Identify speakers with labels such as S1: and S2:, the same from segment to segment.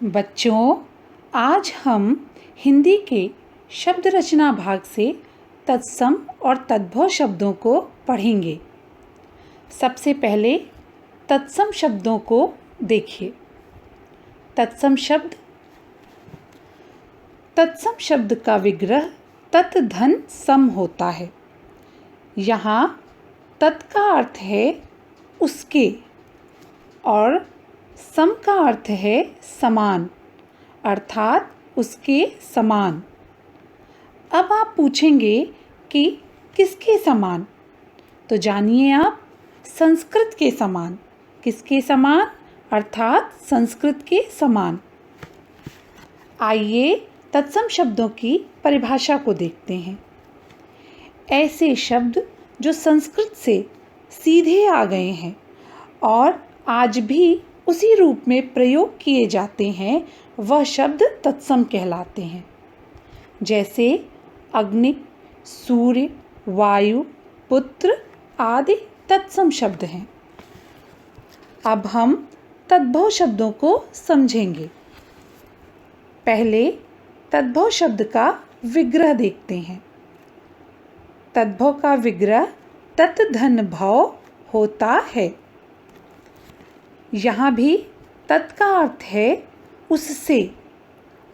S1: बच्चों, आज हम हिंदी के शब्द रचना भाग से तत्सम और तद्भव शब्दों को पढ़ेंगे। सबसे पहले तत्सम शब्दों को देखिए। तत्सम शब्द का विग्रह तत् धन सम होता है। यहाँ तत् का अर्थ है उसके और सम का अर्थ है समान, अर्थात उसके समान। अब आप पूछेंगे कि किसके समान? तो जानिए आप, संस्कृत के समान। किसके समान? अर्थात संस्कृत के समान। आइए तत्सम शब्दों की परिभाषा को देखते हैं। ऐसे शब्द जो संस्कृत से सीधे आ गए हैं और आज भी उसी रूप में प्रयोग किए जाते हैं, वह शब्द तत्सम कहलाते हैं। जैसे अग्नि, सूर्य, वायु, पुत्र आदि तत्सम शब्द हैं। अब हम तद्भव शब्दों को समझेंगे। पहले तद्भव शब्द का विग्रह देखते हैं। तद्भव का विग्रह तत् धन भव होता है। यहाँ भी तत् का अर्थ है उससे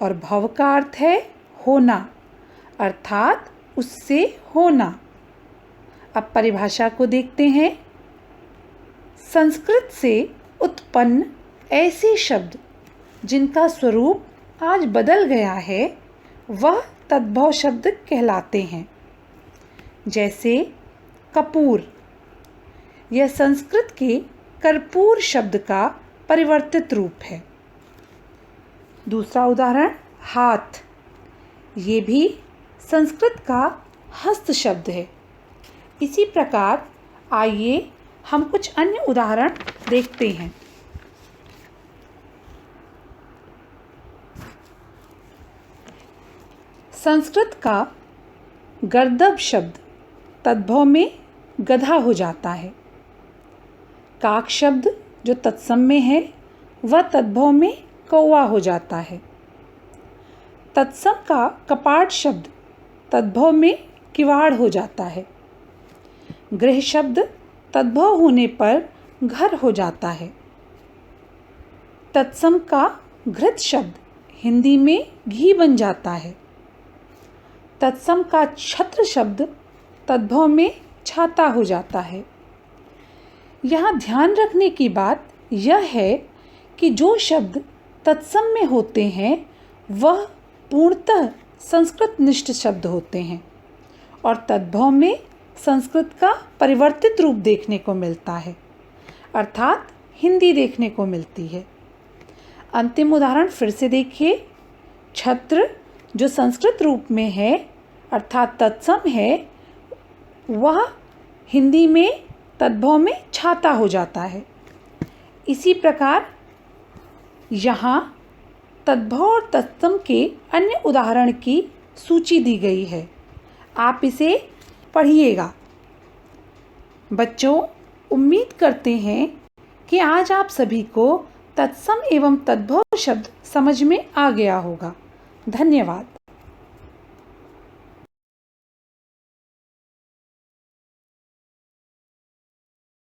S1: और भव का अर्थ है होना, अर्थात उससे होना। अब परिभाषा को देखते हैं। संस्कृत से उत्पन्न ऐसे शब्द जिनका स्वरूप आज बदल गया है, वह तद्भव शब्द कहलाते हैं। जैसे कपूर, यह संस्कृत के कर्पूर शब्द का परिवर्तित रूप है। दूसरा उदाहरण हाथ, ये भी संस्कृत का हस्त शब्द है। इसी प्रकार आइए हम कुछ अन्य उदाहरण देखते हैं। संस्कृत का गर्दभ शब्द तद्भव में गधा हो जाता है। काक शब्द जो तत्सम में है, वह तद्भव में कौवा हो जाता है। तत्सम का कपाट शब्द तद्भव में किवाड़ हो जाता है। गृह शब्द तद्भव होने पर घर हो जाता है। तत्सम का घृत शब्द हिंदी में घी बन जाता है। तत्सम का छत्र शब्द तद्भव में छाता हो जाता है। यहाँ ध्यान रखने की बात यह है कि जो शब्द तत्सम में होते हैं, वह पूर्णतः संस्कृत निष्ठ शब्द होते हैं और तद्भव में संस्कृत का परिवर्तित रूप देखने को मिलता है, अर्थात हिंदी देखने को मिलती है। अंतिम उदाहरण फिर से देखिए। छत्र जो संस्कृत रूप में है, अर्थात तत्सम है, वह हिंदी में तद्भव में छाता हो जाता है। इसी प्रकार यहाँ तद्भव और तत्सम के अन्य उदाहरण की सूची दी गई है। आप इसे पढ़िएगा। बच्चों, उम्मीद करते हैं कि आज आप सभी को तत्सम एवं तद्भव शब्द समझ में आ गया होगा। धन्यवाद।